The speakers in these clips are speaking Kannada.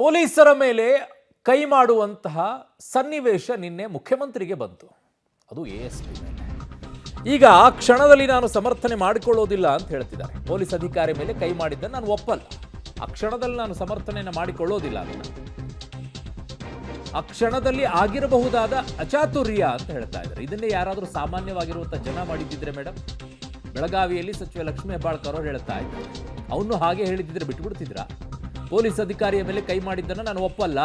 ಪೊಲೀಸರ ಮೇಲೆ ಕೈ ಮಾಡುವಂತಹ ಸನ್ನಿವೇಶ ನಿನ್ನೆ ಮುಖ್ಯಮಂತ್ರಿಗೆ ಬಂತು. ಅದು ASP ಮೇಲೆ. ಈಗ ಆ ಕ್ಷಣದಲ್ಲಿ ನಾನು ಸಮರ್ಥನೆ ಮಾಡಿಕೊಳ್ಳೋದಿಲ್ಲ ಅಂತ ಹೇಳ್ತಿದ್ದಾರೆ. ಪೊಲೀಸ್ ಅಧಿಕಾರಿ ಮೇಲೆ ಕೈ ಮಾಡಿದ್ದ ನಾನು ಒಪ್ಪಲ್ಲ. ಆ ಕ್ಷಣದಲ್ಲಿ ನಾನು ಸಮರ್ಥನೆಯನ್ನು ಮಾಡಿಕೊಳ್ಳೋದಿಲ್ಲ ಅದನ್ನು. ಆ ಕ್ಷಣದಲ್ಲಿ ಆಗಿರಬಹುದಾದ ಅಚಾತುರ್ಯ ಅಂತ ಹೇಳ್ತಾ ಇದ್ದಾರೆ. ಇದನ್ನೇ ಯಾರಾದರೂ ಸಾಮಾನ್ಯವಾಗಿರುವಂಥ ಜನ ಮಾಡಿದ್ದಿದ್ರೆ ಮೇಡಮ್, ಬೆಳಗಾವಿಯಲ್ಲಿ ಸಚಿವ ಲಕ್ಷ್ಮೀ ಹೆಬ್ಬಾಳ್ಕರ್ ಅವರು ಹೇಳ್ತಾ ಇದ್ದಾರೆ, ಅವನು ಹಾಗೆ ಹೇಳಿದ್ದಿದ್ರೆ ಬಿಟ್ಟುಬಿಡ್ತಿದ್ರ? ಪೊಲೀಸ್ ಅಧಿಕಾರಿಯ ಮೇಲೆ ಕೈ ಮಾಡಿದ್ದನ್ನು ನಾನು ಒಪ್ಪಲ್ಲ,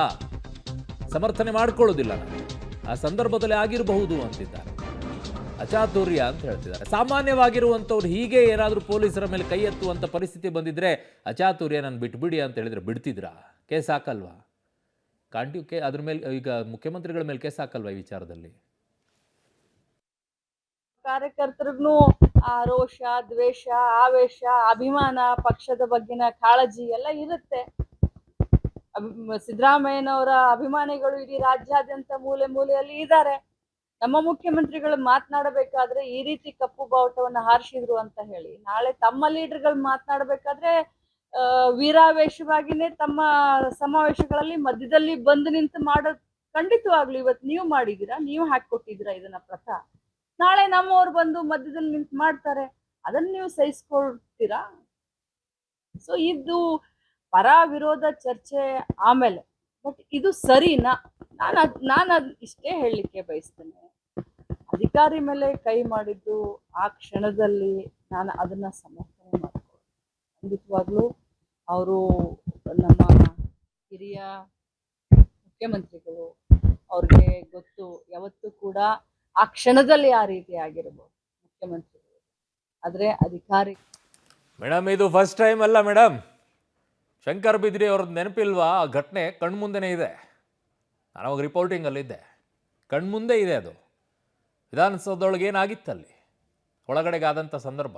ಸಮರ್ಥನೆ ಮಾಡಿಕೊಳ್ಳೋದಿಲ್ಲ, ನಾನು ಆ ಸಂದರ್ಭದಲ್ಲಿ ಆಗಿರಬಹುದು ಅಂತಿದ್ದಾರೆ. ಅಚಾತುರ್ಯ ಅಂತ ಹೇಳ್ತಿದ್ದಾರೆ. ಸಾಮಾನ್ಯವಾಗಿರುವಂಥವ್ರು ಹೀಗೆ ಏನಾದರೂ ಪೊಲೀಸರ ಮೇಲೆ ಕೈ ಎತ್ತುವಂಥ ಪರಿಸ್ಥಿತಿ ಬಂದಿದ್ರೆ ಅಚಾತುರ್ಯ ನಾನು ಬಿಟ್ಬಿಡಿ ಅಂತ ಹೇಳಿದ್ರೆ ಬಿಡ್ತಿದ್ರಾ? ಕೇಸ್ ಹಾಕಲ್ವಾ? ಕಾಂಟಿ ಅದ್ರ ಮೇಲೆ ಈಗ ಮುಖ್ಯಮಂತ್ರಿಗಳ ಮೇಲೆ ಕೇಸ್ ಹಾಕಲ್ವಾ ಈ ವಿಚಾರದಲ್ಲಿ? ಕಾರ್ಯಕರ್ತರಿಗೂ ಆ ರೋಷ, ದ್ವೇಷ, ಆವೇಶ, ಅಭಿಮಾನ, ಪಕ್ಷದ ಬಗ್ಗಿನ ಕಾಳಜಿ ಎಲ್ಲ ಇರುತ್ತೆ. ಸಿದ್ದರಾಮಯ್ಯನವರ ಅಭಿಮಾನಿಗಳು ಇಡೀ ರಾಜ್ಯಾದ್ಯಂತ ಮೂಲೆ ಮೂಲೆಯಲ್ಲಿ ಇದ್ದಾರೆ. ನಮ್ಮ ಮುಖ್ಯಮಂತ್ರಿಗಳು ಮಾತನಾಡಬೇಕಾದ್ರೆ ಈ ರೀತಿ ಕಪ್ಪು ಬಾವುಟವನ್ನು ಹಾರಿಸಿದ್ರು ಅಂತ ಹೇಳಿ, ನಾಳೆ ತಮ್ಮ ಲೀಡರ್ಗಳು ಮಾತನಾಡಬೇಕಾದ್ರೆ ವೀರಾವೇಶವಾಗಿನೇ ತಮ್ಮ ಸಮಾವೇಶಗಳಲ್ಲಿ ಮಧ್ಯದಲ್ಲಿ ಬಂದು ನಿಂತು ಮಾಡೋದು ಖಂಡಿತವಾಗ್ಲು ಇವತ್ತು ನೀವು ಮಾಡಿದ್ದೀರಾ, ನೀವು ಹಾಕೊಟ್ಟಿದ್ದೀರಾ ಇದನ್ನ ಪ್ರಥಾ. ನಾಳೆ ನಮ್ಮವ್ರು ಬಂದು ಮಧ್ಯದಲ್ಲಿ ನಿಂತು ಮಾಡ್ತಾರೆ, ಅದನ್ನ ನೀವು ಸಹಿಸ್ಕೊಳ್ತೀರಾ? ಸೊ ಇದು ಪರ ವಿರೋಧ ಚರ್ಚೆ ಆಮೇಲೆ, ಬಟ್ ಇದು ಸರಿನಾ? ನಾನು ಇಷ್ಟೇ ಹೇಳಲಿಕ್ಕೆ ಬಯಸ್ತೇನೆ, ಅಧಿಕಾರಿ ಮೇಲೆ ಕೈ ಮಾಡಿದ್ದು ಆ ಕ್ಷಣದಲ್ಲಿ ನಾನು ಅದನ್ನ ಸಮರ್ಥನೆ ಮಾಡ್ಕೊಳ್ಳಿ. ಖಂಡಿತವಾಗ್ಲೂ ಅವರು ನಮ್ಮ ಹಿರಿಯ ಮುಖ್ಯಮಂತ್ರಿಗಳು, ಅವ್ರಿಗೆ ಗೊತ್ತು ಯಾವತ್ತೂ ಕೂಡ ಆ ಕ್ಷಣದಲ್ಲಿ ಆ ರೀತಿ ಆಗಿರಬಹುದು ಮುಖ್ಯಮಂತ್ರಿಗಳು. ಆದರೆ ಅಧಿಕಾರಿ ಮೇಡಮ್, ಇದು ಫಸ್ಟ್ ಟೈಮ್ ಅಲ್ಲ ಮೇಡಮ್. ಶಂಕರ್ ಬಿದ್ರಿ ಅವ್ರದ್ದು ನೆನಪಿಲ್ವಾ? ಆ ಘಟನೆ ಕಣ್ಮುಂದೆನೇ ಇದೆ. ನಾನು ಅವಾಗ ರಿಪೋರ್ಟಿಂಗಲ್ಲಿದ್ದೆ, ಕಣ್ಮುಂದೆ ಇದೆ ಅದು. ವಿಧಾನಸೌಧದೊಳಗೆ ಏನಾಗಿತ್ತಲ್ಲಿ ಒಳಗಡೆಗಾದಂಥ ಸಂದರ್ಭ.